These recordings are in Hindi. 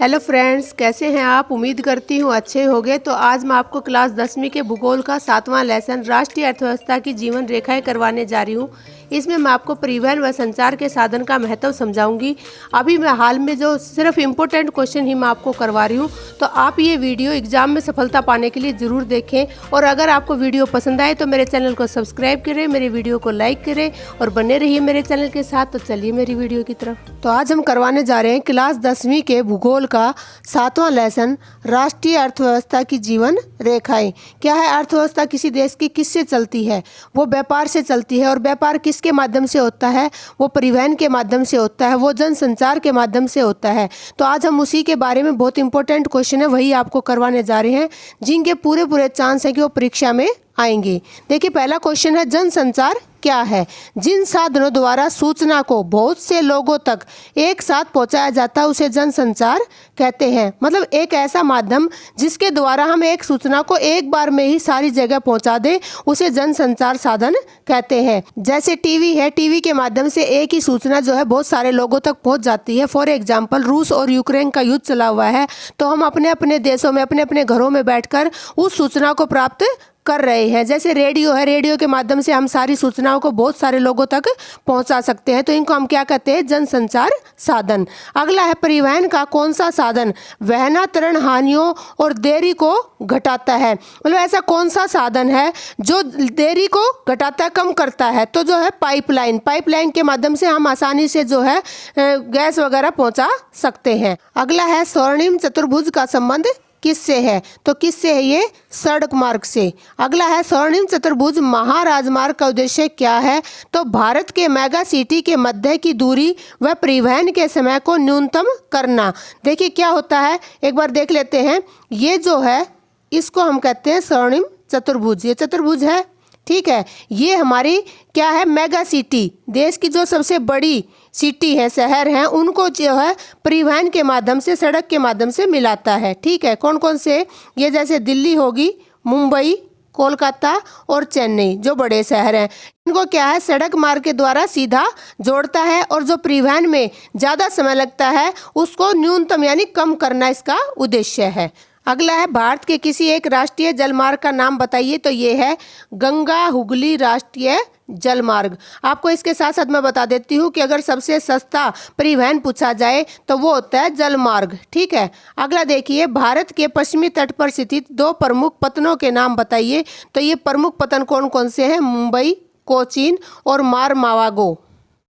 हेलो फ्रेंड्स, कैसे हैं आप। उम्मीद करती हूँ अच्छे होंगे। तो आज मैं आपको क्लास 10वीं के भूगोल का 7वां लेसन राष्ट्रीय अर्थव्यवस्था की जीवन रेखाएं करवाने जा रही हूँ। इसमें मैं आपको परिवहन व संचार के साधन का महत्व समझाऊंगी। अभी मैं हाल में जो सिर्फ इम्पोर्टेंट क्वेश्चन ही मैं आपको करवा रही हूँ, तो आप ये वीडियो एग्जाम में सफलता पाने के लिए ज़रूर देखें। और अगर आपको वीडियो पसंद आए तो मेरे चैनल को सब्सक्राइब करें, मेरे वीडियो को लाइक करें और बने रहिए मेरे चैनल के साथ। तो चलिए मेरी वीडियो की तरफ। तो आज हम करवाने जा रहे हैं क्लास 10वीं के भूगोल का 7वां लेसन राष्ट्रीय अर्थव्यवस्था की जीवन रेखाएं। क्या है अर्थव्यवस्था? किसी देश की किससे चलती है? वो व्यापार से चलती है। और व्यापार किसके माध्यम से होता है? वो परिवहन के माध्यम से होता है, वो जनसंचार के माध्यम से होता है। तो आज हम उसी के बारे में बहुत इंपॉर्टेंट क्वेश्चन है वही आपको करवाने जा रहे हैं, जिनके पूरे चांस है कि वो परीक्षा में आएंगे। देखिए पहला क्वेश्चन है, जनसंचार क्या है? जिन साधनों द्वारा सूचना को बहुत से लोगों तक एक साथ पहुंचाया जाता है उसे जनसंचार कहते हैं। मतलब एक ऐसा माध्यम जिसके द्वारा हम एक सूचना को एक बार में ही सारी जगह पहुंचा दें, उसे जनसंचार साधन कहते हैं। जैसे टीवी है, टीवी के माध्यम से एक ही सूचना जो है बहुत सारे लोगों तक पहुंच जाती है। फॉर एग्जाम्पल, रूस और यूक्रेन का युद्ध चला हुआ है, तो हम अपने अपने देशों में अपने अपने घरों में बैठकर उस सूचना को प्राप्त कर रहे हैं। जैसे रेडियो है, रेडियो के माध्यम से हम सारी सूचनाओं को बहुत सारे लोगों तक पहुंचा सकते हैं। तो इनको हम क्या कहते हैं? जनसंचार साधन। अगला है, परिवहन का कौन सा साधन वहनातरण हानियों और देरी को घटाता है? मतलब ऐसा कौन सा साधन है जो देरी को घटाता है, कम करता है? तो जो है पाइपलाइन। पाइपलाइन के माध्यम से हम आसानी से जो है गैस वगैरह पहुंचा सकते हैं। अगला है, स्वर्णिम चतुर्भुज का संबंध किससे है? तो किससे है ये? सड़क मार्ग से। अगला है, स्वर्णिम चतुर्भुज महाराजमार्ग का उद्देश्य क्या है? तो भारत के मेगा सिटी के मध्य की दूरी व परिवहन के समय को न्यूनतम करना। देखिए क्या होता है, एक बार देख लेते हैं। ये जो है इसको हम कहते हैं स्वर्णिम चतुर्भुज। ये चतुर्भुज है, ठीक है। ये हमारी क्या है? मेगा सिटी, देश की जो सबसे बड़ी सिटी है, शहर हैं, उनको जो है परिवहन के माध्यम से, सड़क के माध्यम से मिलाता है। ठीक है, कौन कौन से? ये जैसे दिल्ली होगी, मुंबई, कोलकाता और चेन्नई, जो बड़े शहर हैं, इनको क्या है? सड़क मार्ग के द्वारा सीधा जोड़ता है। और जो परिवहन में ज़्यादा समय लगता है उसको न्यूनतम यानी कम करना इसका उद्देश्य है। अगला है, भारत के किसी एक राष्ट्रीय जलमार्ग का नाम बताइए। तो ये है गंगा हुगली राष्ट्रीय जलमार्ग। आपको इसके साथ साथ मैं बता देती हूँ कि अगर सबसे सस्ता परिवहन पूछा जाए तो वो होता है जलमार्ग। ठीक है। अगला देखिए, भारत के पश्चिमी तट पर स्थित 2 प्रमुख पत्तनों के नाम बताइए। तो ये प्रमुख पत्तन कौन कौन से हैं? मुंबई, कोचीन और मारमावागो।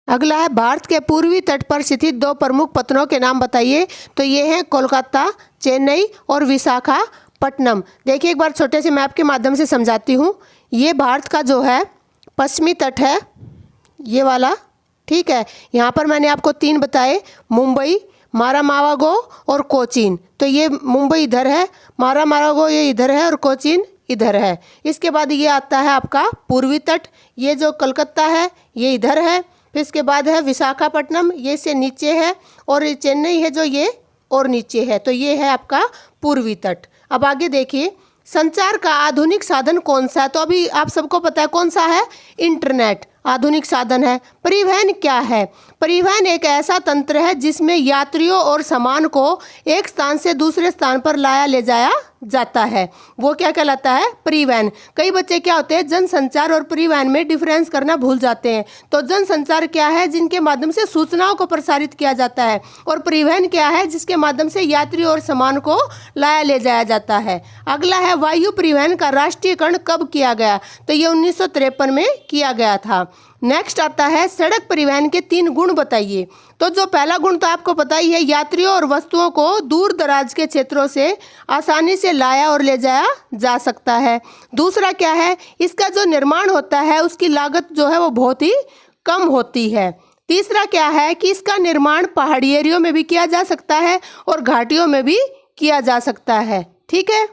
अगला है, भारत के पूर्वी तट पर स्थित 2 प्रमुख पत्तनों के नाम बताइए। तो ये हैं कोलकाता, चेन्नई और विशाखापट्टनम। देखिए एक बार छोटे से मैप के माध्यम से समझाती हूँ। ये भारत का जो है पश्चिमी तट है, ये वाला, ठीक है। यहाँ पर मैंने आपको 3 बताए, मुंबई, मारामावागो और कोचीन। तो ये मुंबई इधर है, मारामावागो ये इधर है और कोचीन इधर है। इसके बाद ये आता है आपका पूर्वी तट, ये जो कलकत्ता है ये इधर है। फिर इसके बाद है विशाखापट्टनम, ये से नीचे है, और ये चेन्नई है जो ये और नीचे है। तो ये है आपका पूर्वी तट। अब आगे देखिए, संचार का आधुनिक साधन कौन सा है? तो अभी आप सबको पता है कौन सा है? इंटरनेट आधुनिक साधन है। परिवहन क्या है? परिवहन एक ऐसा तंत्र है जिसमें यात्रियों और सामान को एक स्थान से दूसरे स्थान पर लाया ले जाया जाता है, वो क्या कहलाता है? परिवहन। कई बच्चे क्या होते हैं, जनसंचार और परिवहन में डिफरेंस करना भूल जाते हैं। तो जनसंचार क्या है? जिनके माध्यम से सूचनाओं को प्रसारित किया जाता है। और परिवहन क्या है? जिसके माध्यम से यात्री और सामान को लाया ले जाया जाता है। अगला है, वायु परिवहन का राष्ट्रीयकरण कब किया गया? तो ये 1953 में किया गया था। नेक्स्ट आता है, सड़क परिवहन के 3 गुण बताइए। तो जो पहला गुण तो आपको पता ही है, यात्रियों और वस्तुओं को दूर दराज के क्षेत्रों से आसानी से लाया और ले जाया जा सकता है। दूसरा क्या है? इसका जो निर्माण होता है उसकी लागत जो है वो बहुत ही कम होती है। तीसरा क्या है कि इसका निर्माण पहाड़ी एरियो में भी किया जा सकता है और घाटियों में भी किया जा सकता है। ठीक है।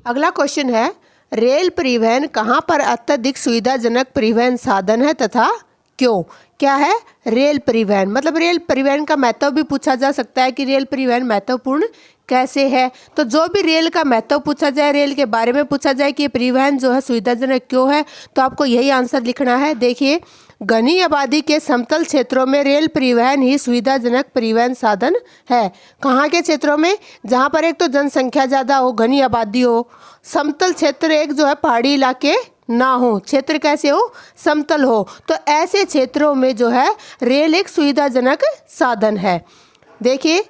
अगला क्वेश्चन है, रेल परिवहन कहाँ पर अत्यधिक सुविधाजनक परिवहन साधन है तथा क्यों? क्या है? रेल परिवहन। मतलब रेल परिवहन का महत्व भी पूछा जा सकता है कि रेल परिवहन महत्वपूर्ण कैसे है। तो जो भी रेल का महत्व पूछा जाए, रेल के बारे में पूछा जाए कि परिवहन जो है सुविधाजनक क्यों है, तो आपको यही आंसर लिखना है। देखिए, घनी आबादी के समतल क्षेत्रों में रेल परिवहन ही सुविधाजनक परिवहन साधन है। कहाँ के क्षेत्रों में? जहाँ पर एक तो जनसंख्या ज़्यादा हो, घनी आबादी हो। समतल क्षेत्र एक जो है पहाड़ी इलाके ना हो, क्षेत्र कैसे हो? समतल हो। तो ऐसे क्षेत्रों में जो है रेल एक सुविधाजनक साधन है। देखिए,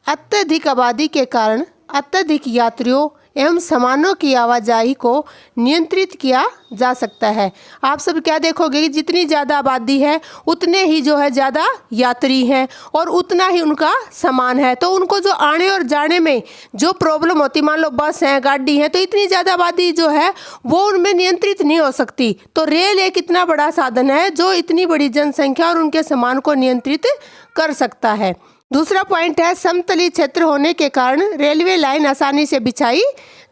अत्यधिक आबादी के कारण अत्यधिक यात्रियों एवं सामानों की आवाजाही को नियंत्रित किया जा सकता है। आप सब क्या देखोगे कि जितनी ज़्यादा आबादी है उतने ही जो है ज़्यादा यात्री हैं और उतना ही उनका सामान है। तो उनको जो आने और जाने में जो प्रॉब्लम होती, मान लो बस है, गाड़ी है, तो इतनी ज़्यादा आबादी जो है वो उनमें नियंत्रित नहीं हो सकती। तो रेल एक इतना बड़ा साधन है जो इतनी बड़ी जनसंख्या और उनके सामान को नियंत्रित कर सकता है। दूसरा पॉइंट है, समतलीय क्षेत्र होने के कारण रेलवे लाइन आसानी से बिछाई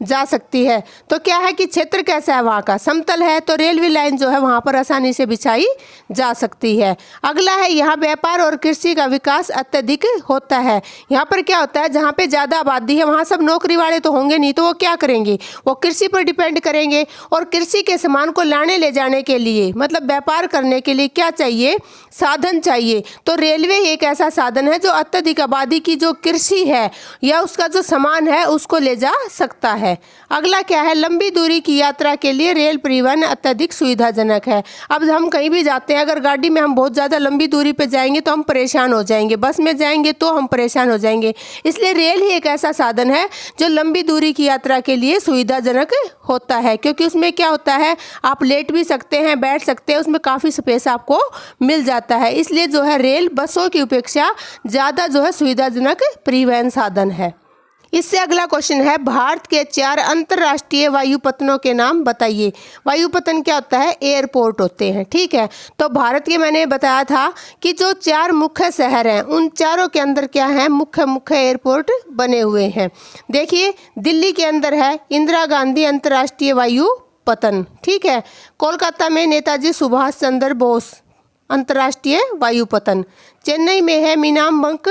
जा सकती है। तो क्या है कि क्षेत्र कैसा है वहाँ का? समतल है, तो रेलवे लाइन जो है वहाँ पर आसानी से बिछाई जा सकती है। अगला है, यहाँ व्यापार और कृषि का विकास अत्यधिक होता है। यहाँ पर क्या होता है, जहाँ पे ज़्यादा आबादी है वहाँ सब नौकरी वाले तो होंगे नहीं, तो वो क्या करेंगे? वो कृषि पर डिपेंड करेंगे और कृषि के सामान को लाने ले जाने के लिए, मतलब व्यापार करने के लिए क्या चाहिए? साधन चाहिए। तो रेलवे एक ऐसा साधन है जो अत्यधिक आबादी की जो कृषि है या उसका जो सामान है उसको ले जा सकता है। अगला क्या है, लंबी दूरी की यात्रा के लिए रेल परिवहन अत्यधिक सुविधाजनक है। अब हम कहीं भी जाते हैं, अगर गाड़ी में हम बहुत ज़्यादा लंबी दूरी पे जाएंगे तो हम परेशान हो जाएंगे, बस में जाएंगे तो हम परेशान हो जाएंगे। इसलिए रेल ही एक ऐसा साधन है जो लंबी दूरी की यात्रा के लिए सुविधाजनक होता है, क्योंकि उसमें क्या होता है, आप लेट भी सकते हैं, बैठ सकते हैं, उसमें काफ़ी स्पेस आपको मिल जाता है। इसलिए जो है रेल बसों की अपेक्षा ज़्यादा जो है सुविधाजनक परिवहन साधन है। इससे अगला क्वेश्चन है, भारत के 4 अंतर्राष्ट्रीय वायुपत्तनों के नाम बताइए। वायुपत्तन क्या होता है? एयरपोर्ट होते हैं, ठीक है। तो भारत के मैंने बताया था कि जो 4 मुख्य शहर हैं उन चारों के अंदर क्या है, मुख्य एयरपोर्ट बने हुए हैं। देखिए, दिल्ली के अंदर है इंदिरा गांधी अंतर्राष्ट्रीय वायुपत्तन, ठीक है। कोलकाता में नेताजी सुभाष चंद्र बोस अंतर्राष्ट्रीय वायुपत्तन। चेन्नई में है मीनामबंक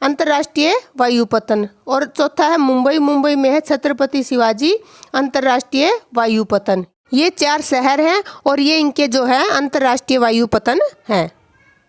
अंतर्राष्ट्रीय वायुपत्तन। और चौथा है मुंबई में है छत्रपति शिवाजी अंतर्राष्ट्रीय वायुपत्तन। ये 4 शहर हैं और ये इनके जो है अंतर्राष्ट्रीय वायुपत्तन हैं।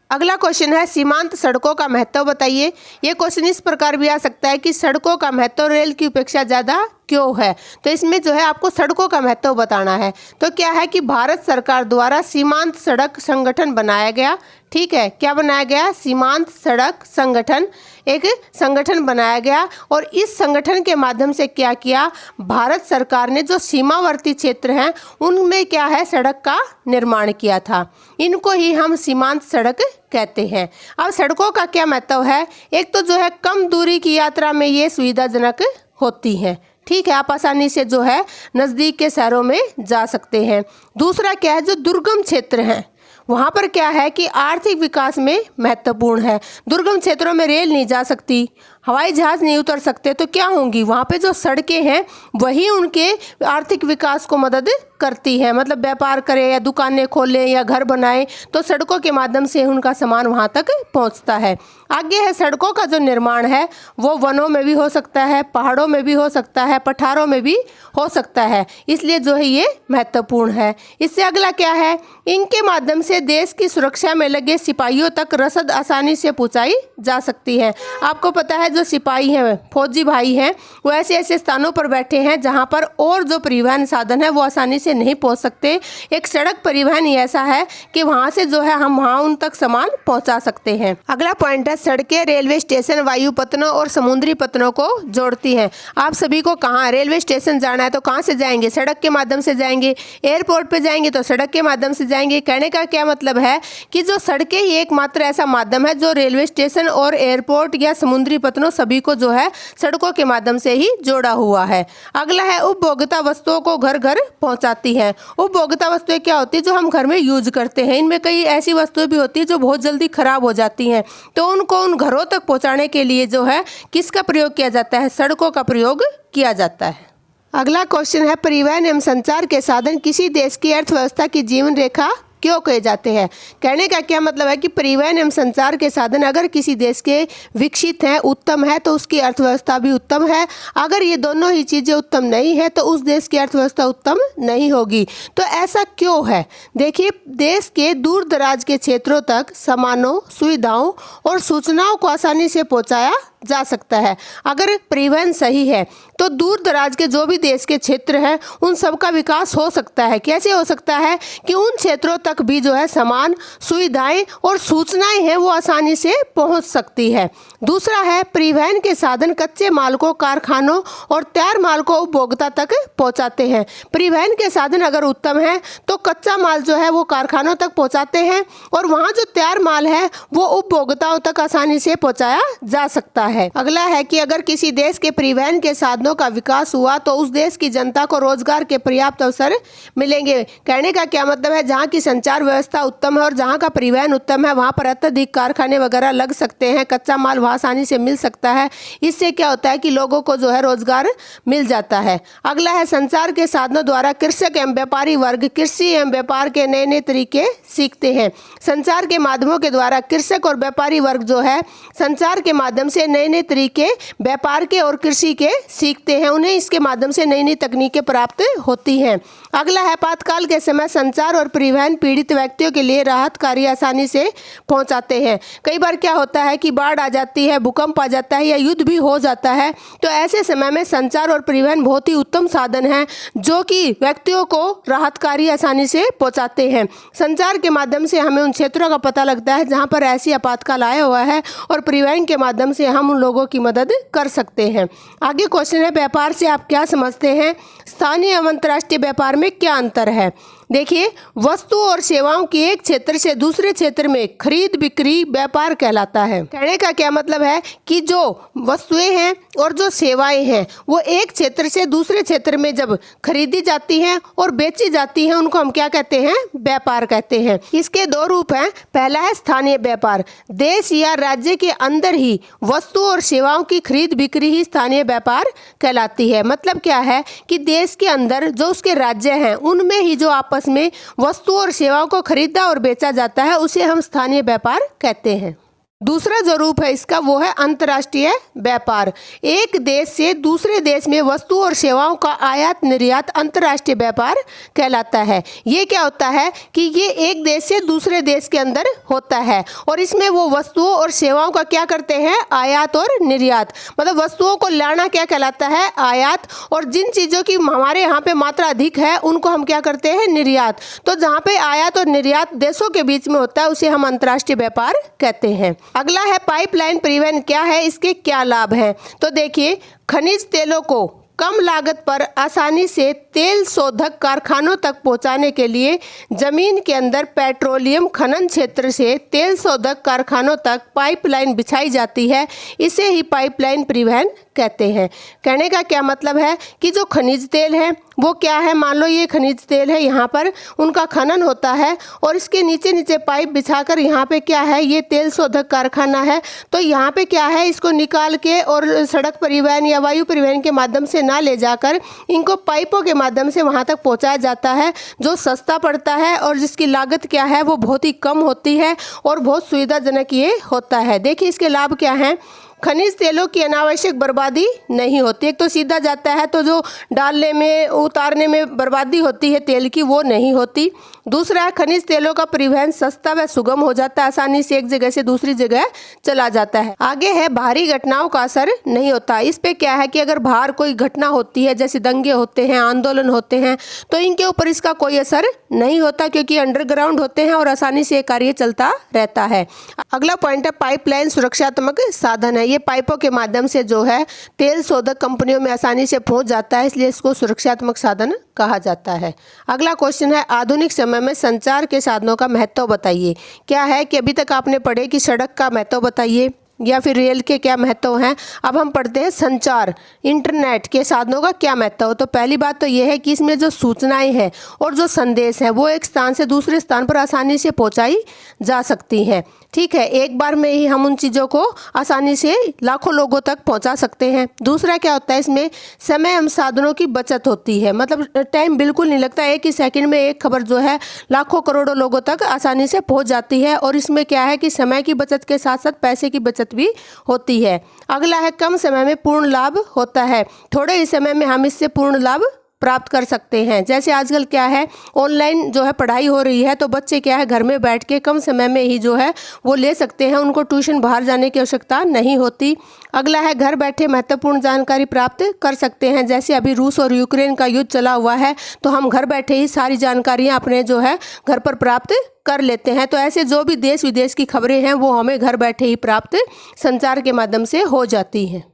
अगला क्वेश्चन है, सीमांत सड़कों का महत्व बताइए। ये क्वेश्चन इस प्रकार भी आ सकता है कि सड़कों का महत्व रेल की अपेक्षा ज़्यादा क्यों है। तो इसमें जो है आपको सड़कों का महत्व बताना है। तो क्या है कि भारत सरकार द्वारा सीमांत सड़क संगठन बनाया गया, ठीक है। क्या बनाया गया? सीमांत सड़क संगठन, एक संगठन बनाया गया। और इस संगठन के माध्यम से क्या किया, भारत सरकार ने जो सीमावर्ती क्षेत्र हैं उनमें क्या है, सड़क का निर्माण किया था। इनको ही हम सीमांत सड़क कहते हैं। अब सड़कों का क्या महत्व है? एक तो जो है कम दूरी की यात्रा में ये सुविधाजनक होती हैं, ठीक है। आप आसानी से जो है नज़दीक के शहरों में जा सकते हैं। दूसरा क्या है, जो दुर्गम क्षेत्र हैं वहाँ पर क्या है कि आर्थिक विकास में महत्वपूर्ण है। दुर्गम क्षेत्रों में रेल नहीं जा सकती, हवाई जहाज़ नहीं उतर सकते, तो क्या होंगी वहाँ पे जो सड़कें हैं वही उनके आर्थिक विकास को मदद करती है। मतलब व्यापार करें या दुकानें खोलें या घर बनाएं तो सड़कों के माध्यम से उनका सामान वहाँ तक पहुँचता है। आगे है, सड़कों का जो निर्माण है वो वनों में भी हो सकता है, पहाड़ों में भी हो सकता है, पठारों में भी हो सकता है। इसलिए जो है ये महत्वपूर्ण है। इससे अगला क्या है, इनके माध्यम से देश की सुरक्षा में लगे सिपाहियों तक रसद आसानी से पहुँचाई जा सकती है। आपको पता है जो सिपाही हैं, फौजी भाई हैं, वो ऐसे ऐसे स्थानों पर बैठे हैं जहाँ पर और जो परिवहन साधन है वो आसानी से नहीं पहुँच सकते। एक सड़क परिवहन ही ऐसा है कि वहाँ से जो है हम वहाँ उन तक सामान पहुँचा सकते हैं। अगला पॉइंट है, सड़कें रेलवे स्टेशन वायुपत्तनों और समुद्री पत्तनों को जोड़ती हैं। आप सभी को कहाँ रेलवे स्टेशन जाना है तो कहाँ से जाएंगे? सड़क के माध्यम से जाएंगे। एयरपोर्ट पे जाएंगे तो सड़क के माध्यम से जाएंगे। कहने का क्या मतलब है कि जो सड़कें ही एकमात्र ऐसा माध्यम है जो रेलवे स्टेशन और एयरपोर्ट या समुद्री पत्तनों सभी को जो है सड़कों के माध्यम से ही जोड़ा हुआ है। अगला है, उपभोक्ता वस्तुओं को घर घर पहुंचाती है। उपभोक्ता वस्तुएं क्या होती है, जो हम घर में यूज करते हैं। इनमें कई ऐसी वस्तुएं भी होती है जो बहुत जल्दी खराब हो जाती हैं, तो उनको उन घरों तक पहुंचाने के लिए जो है किसका प्रयोग किया जाता है? सड़कों का प्रयोग किया जाता है। अगला क्वेश्चन है, परिवहन एवं संचार के साधन किसी देश की अर्थव्यवस्था की जीवन रेखा क्यों कहे जाते हैं? कहने का क्या मतलब है कि परिवहन एवं संचार के साधन अगर किसी देश के विकसित हैं, उत्तम है, तो उसकी अर्थव्यवस्था भी उत्तम है। अगर ये दोनों ही चीज़ें उत्तम नहीं है तो उस देश की अर्थव्यवस्था उत्तम नहीं होगी। तो ऐसा क्यों है? देखिए, देश के दूर दराज के क्षेत्रों तक सामानों, सुविधाओं और सूचनाओं को आसानी से पहुंचाया जा सकता है। अगर परिवहन सही है तो दूर दराज के जो भी देश के क्षेत्र हैं उन सब का विकास हो सकता है। कैसे हो सकता है? कि उन क्षेत्रों तक भी जो है सामान, सुविधाएं और सूचनाएं हैं वो आसानी से पहुंच सकती है। दूसरा है, परिवहन के साधन कच्चे माल को कारखानों और तैयार माल को उपभोक्ता तक पहुंचाते हैं। परिवहन के साधन अगर उत्तम है तो कच्चा माल जो है वो कारखानों तक पहुंचाते हैं और वहाँ जो तैयार माल है वो उपभोक्ताओं तक आसानी से पहुंचाया जा सकता है। अगला है कि अगर किसी देश के परिवहन के साधनों का विकास हुआ तो उस देश की जनता को रोजगार के पर्याप्त अवसर मिलेंगे। कहने का क्या मतलब है? जहाँ की संचार व्यवस्था उत्तम है और जहाँ का परिवहन उत्तम है वहाँ पर अत्यधिक कारखाने वगैरह लग सकते हैं, कच्चा माल वहाँ आसानी से मिल सकता है। इससे क्या होता है कि लोगों को जो है रोजगार मिल जाता है। अगला है, संचार के साधनों द्वारा कृषक एवं व्यापारी वर्ग कृषि एवं व्यापार के नए नए तरीके सीखते हैं। संचार के माध्यमों के द्वारा कृषक और व्यापारी वर्ग जो है संचार के माध्यम से नए नए तरीके व्यापार के और कृषि के सीखते हैं। उन्हें इसके माध्यम से नई नई तकनीकें प्राप्त होती हैं। अगला है, आपातकाल के समय संचार और परिवहन पीड़ित व्यक्तियों के लिए राहत कार्य आसानी से पहुंचाते हैं। कई बार क्या होता है कि बाढ़ आ जाती है, भूकंप आ जाता है या युद्ध भी हो जाता है, तो ऐसे समय में संचार और परिवहन बहुत ही उत्तम साधन है जो कि व्यक्तियों को राहत कार्य आसानी से पहुंचाते हैं। संचार के माध्यम से हमें उन क्षेत्रों का पता लगता है जहां पर ऐसी आपातकाल आया हुआ है और परिवहन के माध्यम से हम उन लोगों की मदद कर सकते हैं। आगे क्वेश्चन है, व्यापार से आप क्या समझते हैं? स्थानीय एवं अंतर्राष्ट्रीय व्यापार में क्या अंतर है? देखिए, वस्तु और सेवाओं की एक क्षेत्र से दूसरे क्षेत्र में खरीद बिक्री व्यापार कहलाता है। कहने का क्या मतलब है कि जो वस्तुएं हैं और जो सेवाएं हैं वो एक क्षेत्र से दूसरे क्षेत्र में जब खरीदी जाती हैं और बेची जाती हैं उनको हम क्या कहते हैं? व्यापार कहते हैं। इसके दो रूप हैं। पहला है स्थानीय व्यापार। देश या राज्य के अंदर ही वस्तु और सेवाओं की खरीद बिक्री ही स्थानीय व्यापार कहलाती है। मतलब क्या है कि देश के अंदर जो उसके राज्य हैं उनमें ही जो आपस में वस्तु और सेवाओं को खरीदा और बेचा जाता है उसे हम स्थानीय व्यापार कहते हैं। दूसरा जो रूप है इसका वो है अंतर्राष्ट्रीय व्यापार। एक देश से दूसरे देश में वस्तु और सेवाओं का आयात निर्यात अंतर्राष्ट्रीय व्यापार कहलाता है। ये क्या होता है कि ये एक देश से दूसरे देश के अंदर होता है और इसमें वो वस्तुओं और सेवाओं का क्या करते हैं? आयात और निर्यात। मतलब वस्तुओं को लाना क्या कहलाता है? आयात। और जिन चीज़ों की हमारे यहाँ पे मात्रा अधिक है उनको हम क्या करते हैं? निर्यात। तो जहाँ पे आयात और निर्यात देशों के बीच में होता है उसे हम अंतर्राष्ट्रीय व्यापार कहते हैं। अगला है, पाइपलाइन परिवहन क्या है? इसके क्या लाभ हैं? तो देखिए, खनिज तेलों को कम लागत पर आसानी से तेल शोधक कारखानों तक पहुंचाने के लिए जमीन के अंदर पेट्रोलियम खनन क्षेत्र से तेल शोधक कारखानों तक पाइपलाइन बिछाई जाती है। इसे ही पाइपलाइन परिवहन कहते हैं। कहने का क्या मतलब है कि जो खनिज तेल है वो क्या है? मान लो ये खनिज तेल है, यहाँ पर उनका खनन होता है और इसके नीचे नीचे पाइप बिछाकर यहाँ पे क्या है? ये तेल शोधक कारखाना है। तो यहाँ पे क्या है? इसको निकाल के और सड़क परिवहन या वायु परिवहन के माध्यम से ना ले जाकर इनको पाइपों के माध्यम से वहाँ तक पहुँचाया जाता है, जो सस्ता पड़ता है और जिसकी लागत क्या है वो बहुत ही कम होती है और बहुत सुविधाजनक ये होता है। देखिए इसके लाभ क्या हैं। खनिज तेलों की अनावश्यक बर्बादी नहीं होती। एक तो सीधा जाता है तो जो डालने में उतारने में बर्बादी होती है तेल की वो नहीं होती। दूसरा है, खनिज तेलों का परिवहन सस्ता व सुगम हो जाता है, आसानी से एक जगह से दूसरी जगह चला जाता है। आगे है, बाहरी घटनाओं का असर नहीं होता। इस पे क्या है कि अगर बाहर कोई घटना होती है जैसे दंगे होते हैं, आंदोलन होते हैं, तो इनके ऊपर इसका कोई असर नहीं होता क्योंकि अंडरग्राउंड होते हैं और आसानी से कार्य चलता रहता है। अगला पॉइंट है, पाइपलाइन सुरक्षात्मक साधन है। ये पाइपों के माध्यम से जो है तेल शोधक कंपनियों में आसानी से पहुंच जाता है, इसलिए इसको सुरक्षात्मक साधन कहा जाता है। अगला क्वेश्चन है, आधुनिक समय में संचार के साधनों का महत्व बताइए। क्या है कि अभी तक आपने पढ़े कि सड़क का महत्व बताइए या फिर रेल के क्या महत्व हैं। अब हम पढ़ते हैं संचार, इंटरनेट के साधनों का क्या महत्व। तो पहली बात तो यह है कि इसमें जो सूचनाएं हैं और जो संदेश हैं वो एक स्थान से दूसरे स्थान पर आसानी से पहुंचाई जा सकती हैं। ठीक है, एक बार में ही हम उन चीज़ों को आसानी से लाखों लोगों तक पहुंचा सकते हैं। दूसरा क्या होता है, इसमें समय एवं साधनों की बचत होती है, मतलब टाइम बिल्कुल नहीं लगता। एक ही सेकंड में एक खबर जो है लाखों करोड़ों लोगों तक आसानी से पहुंच जाती है। और इसमें क्या है कि समय की बचत के साथ साथ पैसे की बचत भी होती है। अगला है, कम समय में पूर्ण लाभ होता है। थोड़े ही समय में हम इससे पूर्ण लाभ प्राप्त कर सकते हैं। जैसे आजकल क्या है, ऑनलाइन जो है पढ़ाई हो रही है, तो बच्चे क्या है घर में बैठ के कम समय में ही जो है वो ले सकते हैं। उनको ट्यूशन बाहर जाने की आवश्यकता नहीं होती। अगला है, घर बैठे महत्वपूर्ण जानकारी प्राप्त कर सकते हैं। जैसे अभी रूस और यूक्रेन का युद्ध चला हुआ है, तो हम घर बैठे ही सारी जानकारियाँ अपने जो है घर पर प्राप्त कर लेते हैं। तो ऐसे जो भी देश विदेश की खबरें हैं वो हमें घर बैठे ही प्राप्त संचार के माध्यम से हो जाती हैं।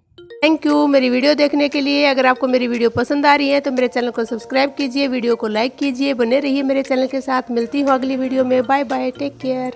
थैंक यू मेरी वीडियो देखने के लिए। अगर आपको मेरी वीडियो पसंद आ रही है तो मेरे चैनल को सब्सक्राइब कीजिए, वीडियो को लाइक कीजिए, बने रहिए मेरे चैनल के साथ। मिलती हूँ अगली वीडियो में। Bye bye, take care.